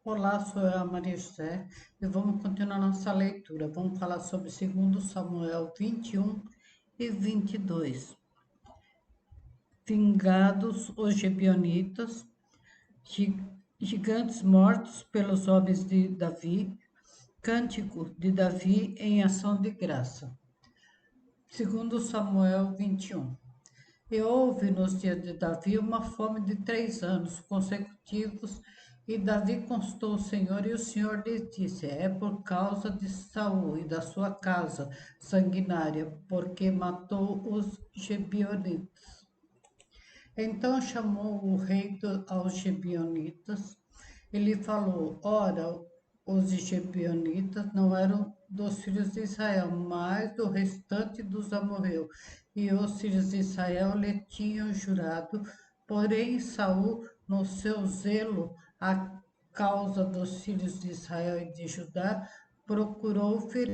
Olá, sou eu, a Maria José, e vamos continuar nossa leitura. Vamos falar sobre 2 Samuel 21 e 22. Vingados os Gibeonitas, gi- gigantes mortos pelos homens de Davi, cântico de Davi em ação de graça. 2 Samuel 21. E houve nos dias de Davi uma fome de 3 anos consecutivos, e Davi consultou o Senhor, e o Senhor lhe disse: É por causa de Saul e da sua casa sanguinária, porque matou os Gebionitas. Então chamou o rei aos Gebionitas e lhe falou: Ora, os Gebionitas não eram dos filhos de Israel, mas do restante dos amorreus. E os filhos de Israel lhe tinham jurado, porém Saul, no seu zelo a causa dos filhos de Israel e de Judá, procurou feri-los.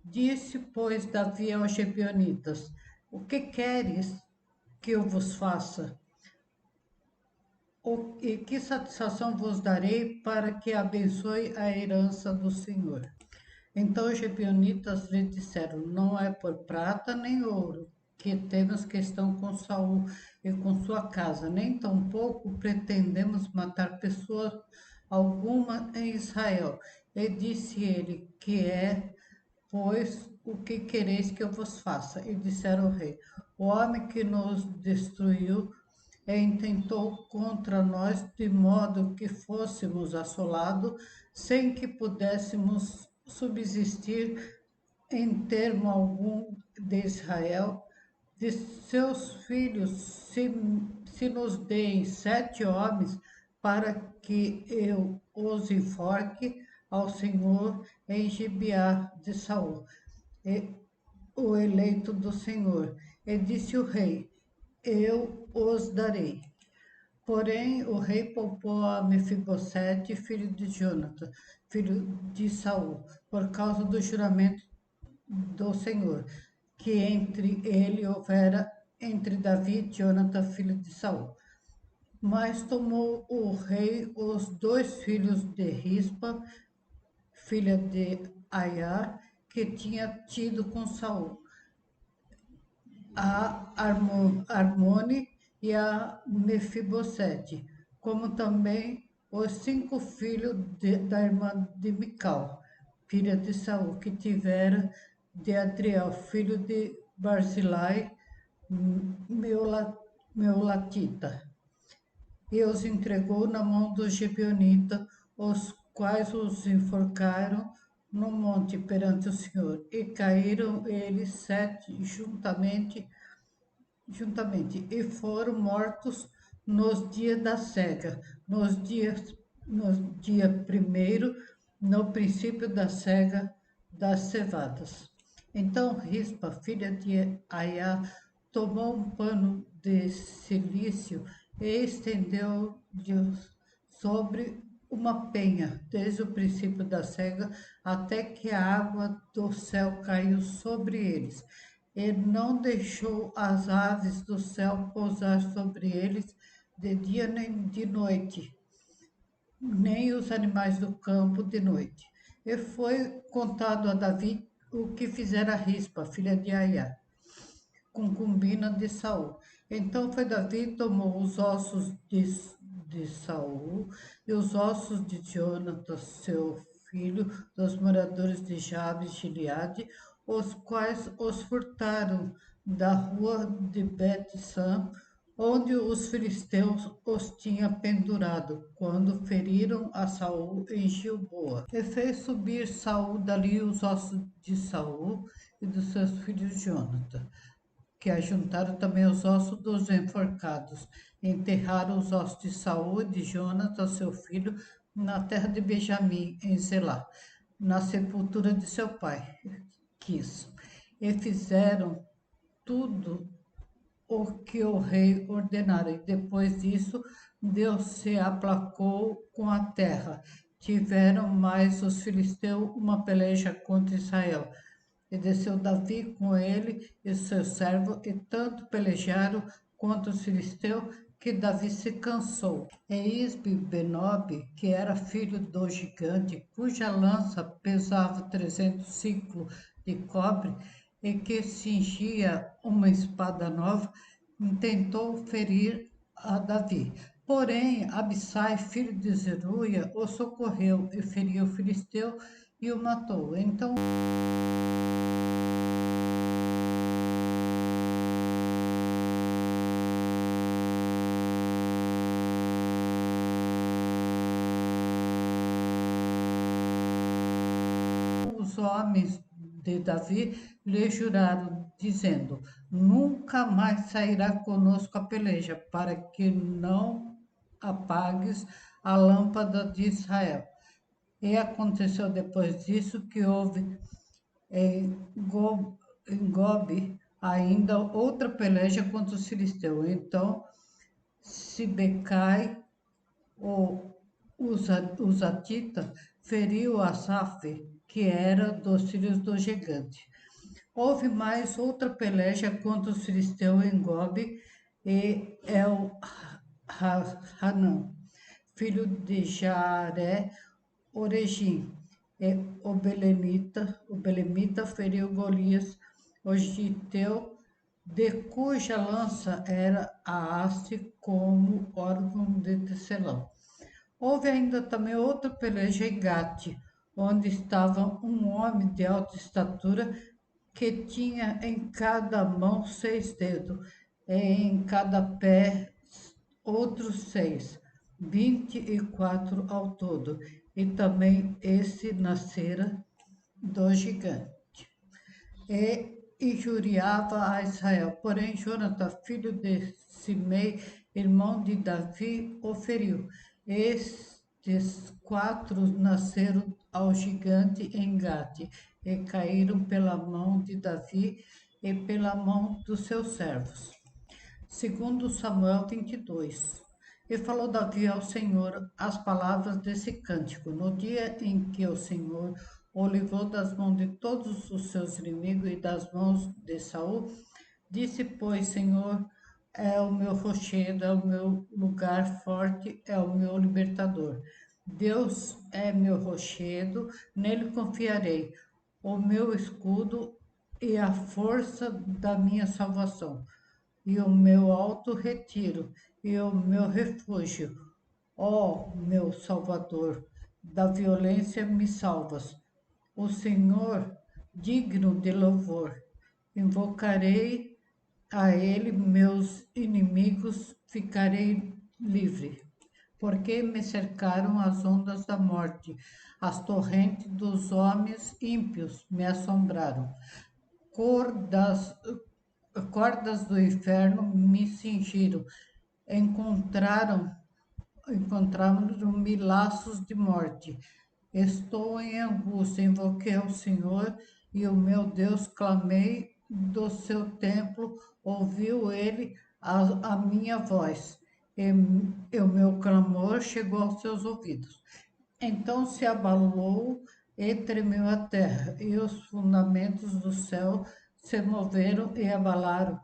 Disse, pois, Davi aos Gibeonitas: O que queres que eu vos faça? E que satisfação vos darei para que abençoe a herança do Senhor? Então os gibeonitas lhe disseram: Não é por prata nem ouro que temos questão com Saul e com sua casa, nem tampouco pretendemos matar pessoa alguma em Israel. E disse ele: Que é, pois, o que quereis que eu vos faça? E disseram ao rei: O homem que nos destruiu e intentou contra nós, de modo que fôssemos assolados, sem que pudéssemos subsistir em termo algum de Israel. De seus filhos, se nos deem 7 homens, para que eu os enforque ao Senhor em Gibeá de Saul, e, o eleito do Senhor. E disse o rei: Eu os darei. Porém, o rei poupou a Mefibosete, filho de Jonathan, filho de Saul, por causa do juramento do Senhor, que entre ele houvera entre Davi e Jonathan, filho de Saul. Mas tomou o rei os 2 filhos de Rispa, filha de Aiá, que tinha tido com Saul, a Armone e a Mefibosete, como também os 5 filhos da irmã de Mical, filha de Saul, que tivera de Adriel, filho de Barzilai, Meulatita, e os entregou na mão dos Gibeonitas, os quais os enforcaram no monte perante o Senhor, e caíram eles 7 juntamente, e foram mortos nos dias da cega, no dia primeiro, no princípio da cega das cevadas. Então Rispa, filha de Aiá, tomou um pano de cilício e estendeu-lhe sobre uma penha, desde o princípio da cega até que a água do céu caiu sobre eles. E não deixou as aves do céu pousar sobre eles de dia nem de noite, nem os animais do campo de noite. E foi contado a Davi o que fizera Rispa, filha de Aiá, concubina de Saul. Então foi Davi e tomou os ossos de Saul e os ossos de Jonathan, seu filho, dos moradores de Jabes de Gileade, os quais os furtaram da rua de Bet-Sam, onde os filisteus os tinham pendurado, quando feriram a Saul em Gilboa. E fez subir Saul dali os ossos de Saul e dos seus filhos Jonathan, que ajuntaram também os ossos dos enforcados, e enterraram os ossos de Saul e de Jonathan, seu filho, na terra de Benjamim, em Zelá, na sepultura de seu pai, Quis. E fizeram tudo o que o rei ordenara. E depois disso, Deus se aplacou com a terra, tiveram mais os filisteus uma peleja contra Israel. E desceu Davi com ele e seu servo, e tanto pelejaram contra os filisteus, que Davi se cansou. E Isbi-Benob, que era filho do gigante, cuja lança pesava 300 ciclos de cobre, e que cingia uma espada nova, tentou ferir a Davi. Porém, Abissai, filho de Zeruia, o socorreu e feriu o filisteu e o matou. Então os homens de Davi lhe juraram, dizendo: Nunca mais sairá conosco a peleja, para que não apagues a lâmpada de Israel. E aconteceu depois disso que houve em Gobe ainda outra peleja contra os filisteus. Então Sibecai, os Atita, feriu Asaf, que era dos filhos do gigante. Houve mais outra peleja contra os filisteus em Gobe, e Hanã, filho de Jaré, Origim, e o Belemita feriu Golias, o Giteu, de cuja lança era a haste como órgão de tecelão. Houve ainda também outra peleja em Gate, onde estava um homem de alta estatura que tinha em cada mão 6 dedos, e em cada pé outros 6, 24 ao todo. E também esse nascera do gigante. E injuriava a Israel. Porém, Jonathan, filho de Simei, irmão de Davi, o feriu. Estes 4 nasceram ao gigante em Gate, e caíram pela mão de Davi e pela mão dos seus servos. Segundo Samuel 22. E falou Davi ao Senhor as palavras desse cântico, no dia em que o Senhor o livrou das mãos de todos os seus inimigos e das mãos de Saul. Disse, pois, Senhor é o meu rochedo, é o meu lugar forte, é o meu libertador. Deus é meu rochedo, nele confiarei, o meu escudo e a força da minha salvação, e o meu alto retiro, e o meu refúgio. Ó meu Salvador, da violência me salvas. O Senhor, digno de louvor. Invocarei a Ele, meus inimigos, ficarei livre. Porque me cercaram as ondas da morte, as torrentes dos homens ímpios me assombraram. Cordas do inferno me cingiram, encontraram-me laços de morte. Estou em angústia, invoquei ao Senhor, e o meu Deus clamei do seu templo, ouviu ele a minha voz, e o meu clamor chegou aos seus ouvidos. Então se abalou e tremeu a terra, e os fundamentos do céu se moveram e abalaram,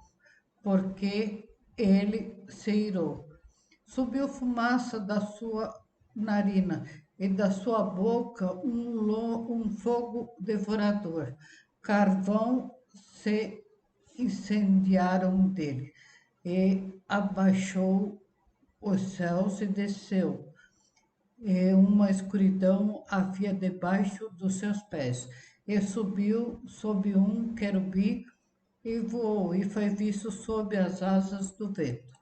porque ele se irou. Subiu fumaça da sua narina, e da sua boca um fogo devorador. Carvão se incendiaram dele, e abaixou os céus e desceu, e uma escuridão havia debaixo dos seus pés. E subiu sob um querubim e voou, e foi visto sob as asas do vento.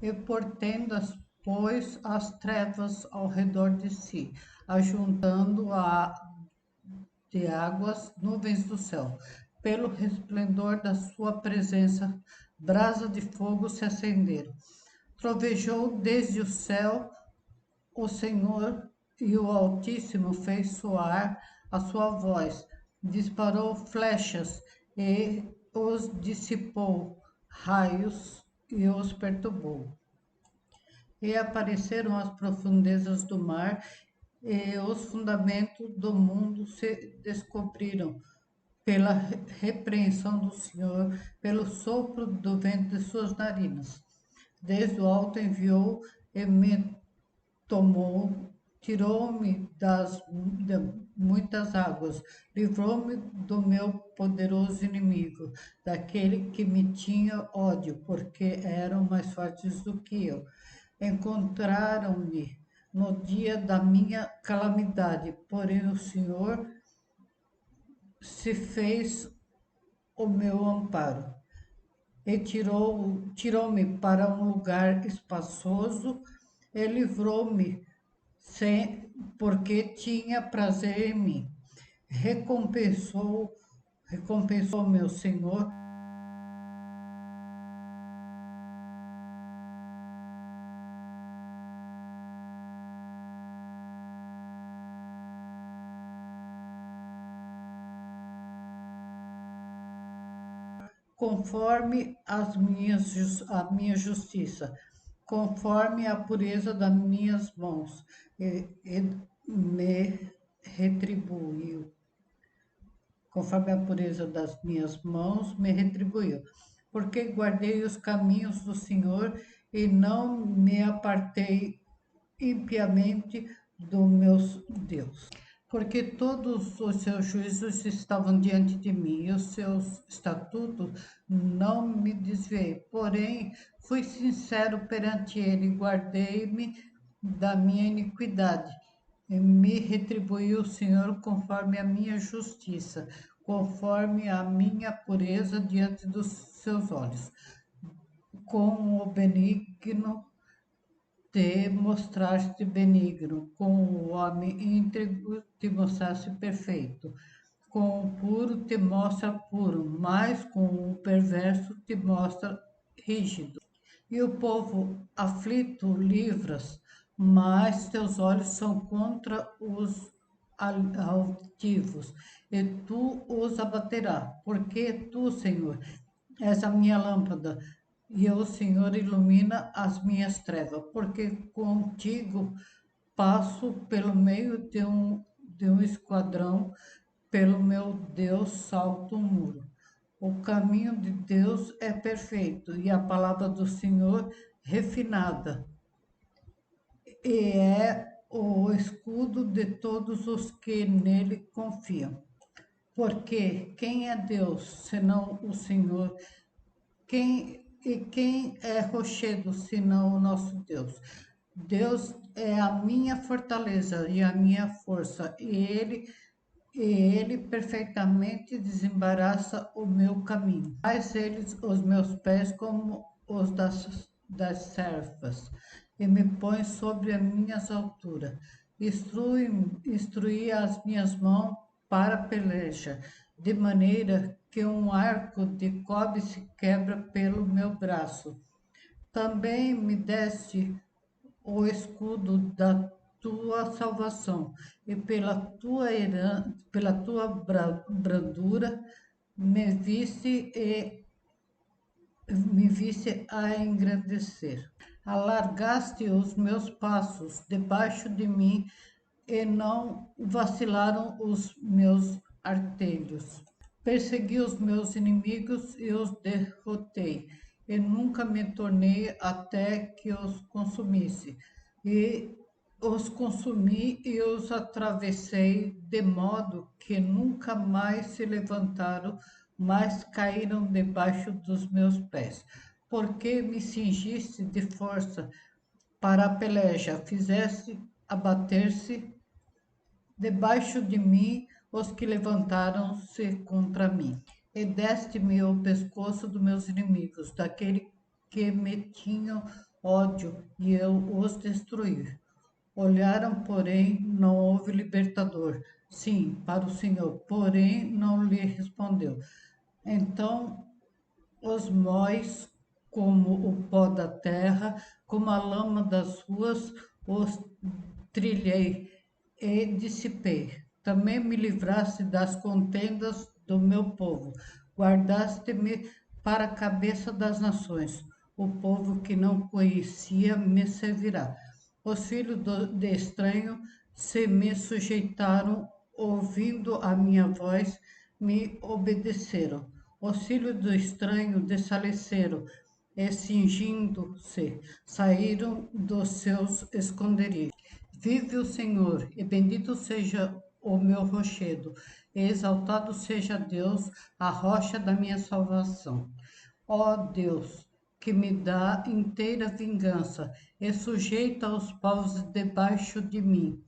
E por tendas pôs as trevas ao redor de si, ajuntando de águas nuvens do céu. Pelo resplendor da sua presença, brasa de fogo se acenderam. Trovejou desde o céu o Senhor, e o Altíssimo fez soar a sua voz, disparou flechas e os dissipou, raios e os perturbou. e apareceram as profundezas do mar, e os fundamentos do mundo se descobriram pela repreensão do Senhor, pelo sopro do vento de suas narinas. Desde o alto enviou e me tomou, tirou-me das muitas águas, livrou-me do meu poderoso inimigo, daquele que me tinha ódio, porque eram mais fortes do que eu. Encontraram-me no dia da minha calamidade, porém o Senhor se fez o meu amparo e tirou-me para um lugar espaçoso e livrou-me porque tinha prazer em mim. Recompensou meu Senhor conforme a minha justiça, conforme a pureza das minhas mãos, e me retribuiu. Conforme a pureza das minhas mãos, me retribuiu. Porque guardei os caminhos do Senhor e não me apartei impiamente do meu Deus. Porque todos os seus juízos estavam diante de mim e os seus estatutos não me desviei. Porém, fui sincero perante ele, guardei-me da minha iniquidade. E me retribuiu o Senhor conforme a minha justiça, conforme a minha pureza diante dos seus olhos. Com o benigno te mostraste benigno, com o homem íntegro te mostraste perfeito, com o puro te mostra puro, mas com o perverso te mostra rígido. E o povo aflito livras, mas teus olhos são contra os altivos, e tu os abaterás, porque tu, Senhor, és a minha lâmpada, e o Senhor ilumina as minhas trevas, porque contigo passo pelo meio de um esquadrão, pelo meu Deus salto um muro. O caminho de Deus é perfeito e a palavra do Senhor refinada, e é o escudo de todos os que nele confiam. Porque quem é Deus senão o Senhor? Quem é rochedo senão o nosso Deus? Deus é a minha fortaleza e a minha força, e ele perfeitamente desembaraça o meu caminho. Faz eles os meus pés como os das servas, e me põe sobre as minhas alturas. Instrui as minhas mãos para a peleja, de maneira que um arco de cobre se quebra pelo meu braço. Também me deste o escudo da tua salvação, e pela tua brandura me viste a engrandecer. Alargaste os meus passos debaixo de mim e não vacilaram os meus artelhos. Persegui os meus inimigos e os derrotei, e nunca me tornei até que os consumisse. E os consumi e os atravessei, de modo que nunca mais se levantaram, mas caíram debaixo dos meus pés. Porque me cingiste de força para a peleja, fizeste abater-se debaixo de mim os que levantaram-se contra mim. E deste-me o pescoço dos meus inimigos, daquele que me tinham ódio, e eu os destruí. Olharam, porém, não houve libertador. Sim, para o Senhor, porém não lhe respondeu. Então os móis como o pó da terra, como a lama das ruas, os trilhei e dissipei. Também me livraste das contendas do meu povo, guardaste-me para a cabeça das nações. O povo que não conhecia me servirá. Os filhos de estranho se me sujeitaram, ouvindo a minha voz, me obedeceram. Os filhos do estranho desfaleceram e, cingindo-se, saíram dos seus esconderijos. Vive o Senhor, e bendito seja o meu rochedo, e exaltado seja Deus, a rocha da minha salvação. Ó Deus, que me dá inteira vingança e sujeita os povos debaixo de mim.